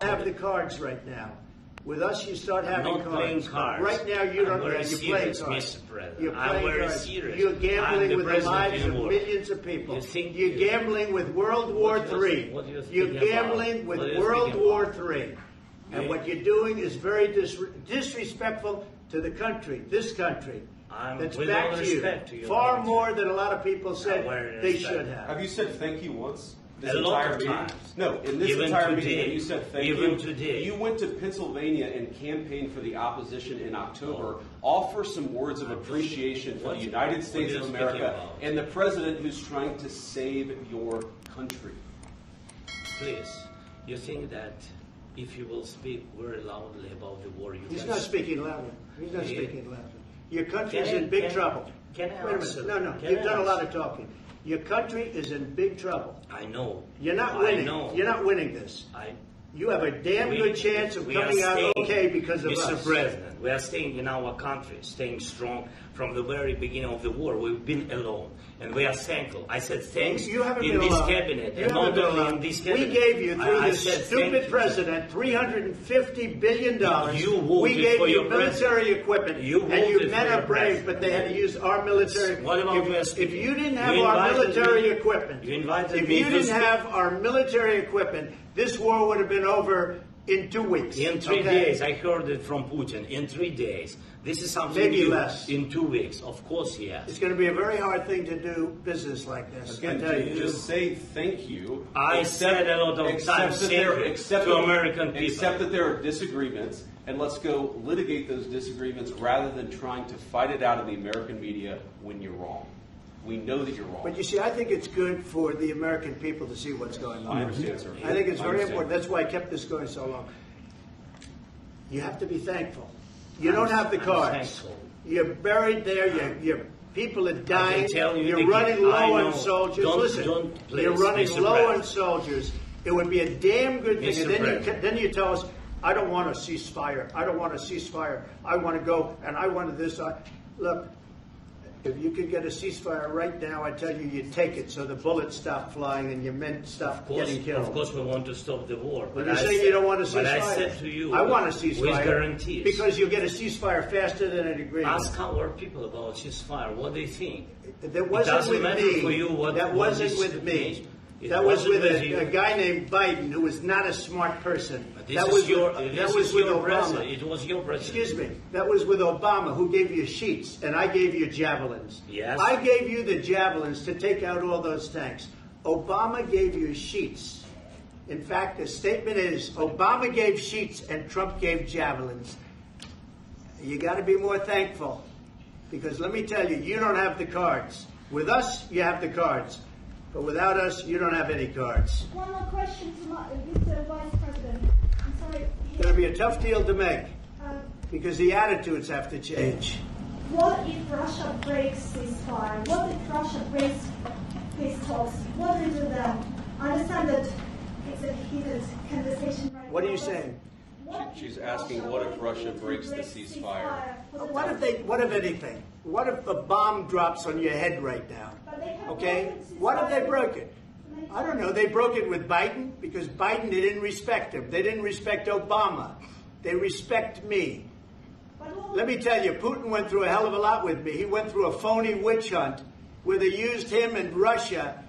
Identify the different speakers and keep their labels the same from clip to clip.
Speaker 1: have the cards right now. With us, you start having
Speaker 2: not playing cards.
Speaker 1: Right now, you don't.
Speaker 2: You're
Speaker 1: playing
Speaker 2: cards.
Speaker 1: Mr.
Speaker 2: President.
Speaker 1: You're
Speaker 2: I'm
Speaker 1: playing
Speaker 2: very
Speaker 1: cards.
Speaker 2: serious.
Speaker 1: You're gambling with the lives of
Speaker 2: world.
Speaker 1: millions of people. You're
Speaker 2: you
Speaker 1: gambling with World War III. You're gambling with World War III. And what you're doing is very disrespectful to the country, this country. That's back to you. Far more than a lot of people said they should have.
Speaker 3: Have you said thank you once?
Speaker 2: A lot of times.
Speaker 3: No, in this entire meeting, you said thank you.
Speaker 2: Even today.
Speaker 3: You went to Pennsylvania and campaigned for the opposition in October. Offer some words of appreciation for the United States of America and the president who's trying to save your country.
Speaker 2: Please, you think that if you will speak very loudly about the war,
Speaker 1: He's not speaking loudly. He's not speaking loudly. Your country is in big trouble.
Speaker 2: Can I
Speaker 1: Wait a
Speaker 2: answer?
Speaker 1: minute. No. You've done a lot of talking. Your country is in big trouble.
Speaker 2: I know.
Speaker 1: You're not winning.
Speaker 2: I know.
Speaker 1: You're not winning this. You have a damn good chance of coming out okay because of us.
Speaker 2: Mr. President, we are staying in our country, staying strong from the very beginning of the war. We've been alone, and we are thankful. I said thanks
Speaker 1: you haven't
Speaker 2: in
Speaker 1: been
Speaker 2: this
Speaker 1: alone.
Speaker 2: cabinet,
Speaker 1: you
Speaker 2: and not only in this cabinet.
Speaker 1: We gave you, through this
Speaker 2: said
Speaker 1: stupid president, $350 billion.
Speaker 2: You voted
Speaker 1: we gave
Speaker 2: for
Speaker 1: you
Speaker 2: your
Speaker 1: military equipment, and you men are brave, but they had to use our military.
Speaker 2: What about
Speaker 1: if you didn't have our military equipment, have our military equipment, this war would have been over in 2 weeks.
Speaker 2: In 3 days, I heard it from Putin. In 3 days. This is something
Speaker 1: maybe
Speaker 2: new.
Speaker 1: Less.
Speaker 2: In 2 weeks, of course, yes.
Speaker 1: It's going to be a very hard thing to do business like this.
Speaker 3: Again, just say thank you.
Speaker 2: I said a lot of times to American people.
Speaker 3: Accept that there are disagreements, and let's go litigate those disagreements rather than trying to fight it out in the American media when you're wrong. We know that you're wrong.
Speaker 1: But you see, I think it's good for the American people to see what's going on.
Speaker 3: I understand, sir.
Speaker 1: I think it's very important. That's why I kept this going so long. You have to be thankful. You don't have the cards. You're buried there. Your people are dying. You're running low on soldiers. Listen, you're running low on soldiers. It would be a damn good thing. And then you tell us, I don't want a ceasefire. I don't want a ceasefire. I want to go, and I wanted this. Look, if you could get a ceasefire right now, I tell you, you'd take it so the bullets stop flying and your men stop getting killed.
Speaker 2: Of course, we want to stop the war.
Speaker 1: But you're saying you don't want a ceasefire.
Speaker 2: But I said to you,
Speaker 1: I want a ceasefire.
Speaker 2: With guarantees.
Speaker 1: Because you'll get a ceasefire faster than an agreement.
Speaker 2: Ask our people about ceasefire, what they think.
Speaker 1: That wasn't with me.
Speaker 2: For you
Speaker 1: that wasn't with me. That was with a guy named Biden, who was not a smart person. That was with Obama.
Speaker 2: It was your president.
Speaker 1: Excuse me. That was with Obama, who gave you sheets, and I gave you javelins.
Speaker 2: Yes.
Speaker 1: I gave you the javelins to take out all those tanks. Obama gave you sheets. In fact, the statement is, Obama gave sheets and Trump gave javelins. You got to be more thankful, because let me tell you, you don't have the cards. With us, you have the cards. But without us, you don't have any cards.
Speaker 4: One more question to Mr. Vice President. I'm sorry.
Speaker 1: It's going to be a tough deal to make because the attitudes have to change.
Speaker 4: What if Russia breaks ceasefire? What if Russia breaks peace talks? What do you do then? I understand that it's a heated conversation right now.
Speaker 1: What are you saying?
Speaker 3: She's asking, what if Russia breaks the ceasefire?
Speaker 1: What if anything? What if a bomb drops on your head right now? Okay? What if they broke it? I don't know. They broke it with Biden because Biden, they didn't respect him. They didn't respect Obama. They respect me. Let me tell you, Putin went through a hell of a lot with me. He went through a phony witch hunt where they used him and Russia.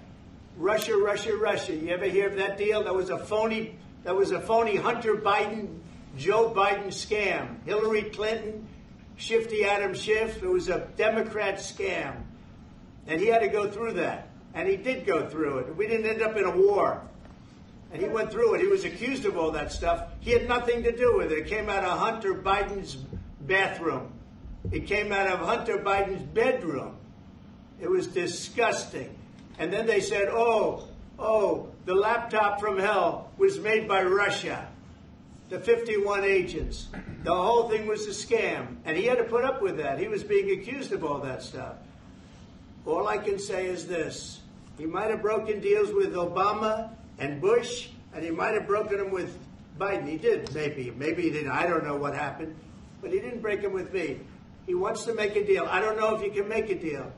Speaker 1: Russia. You ever hear of that deal? That was a phony Hunter Biden, Joe Biden scam. Hillary Clinton, Shifty Adam Schiff. It was a Democrat scam. And he had to go through that. And he did go through it. We didn't end up in a war. And he went through it. He was accused of all that stuff. He had nothing to do with it. It came out of Hunter Biden's bathroom. It came out of Hunter Biden's bedroom. It was disgusting. And then they said, oh, the laptop from hell was made by Russia. The 51 agents. The whole thing was a scam. And he had to put up with that. He was being accused of all that stuff. All I can say is this. He might have broken deals with Obama and Bush, and he might have broken them with Biden. He did, maybe. Maybe he didn't. I don't know what happened. But he didn't break them with me. He wants to make a deal. I don't know if you can make a deal.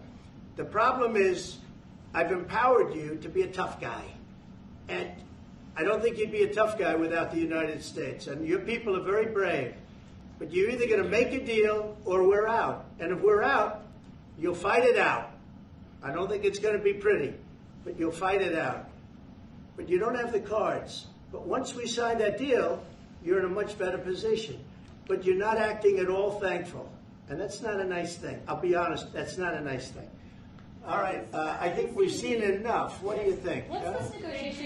Speaker 1: The problem is I've empowered you to be a tough guy. And I don't think you'd be a tough guy without the United States. And your people are very brave. But you're either going to make a deal or we're out. And if we're out, you'll fight it out. I don't think it's going to be pretty, but you'll fight it out. But you don't have the cards. But once we sign that deal, you're in a much better position. But you're not acting at all thankful. And that's not a nice thing. I'll be honest, that's not a nice thing. All right, I think we've seen enough. What do you think?
Speaker 5: What's this negotiation?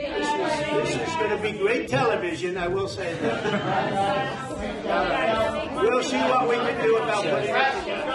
Speaker 1: This is going to be great television, I will say that. All right. We'll see what we can do about putting it together.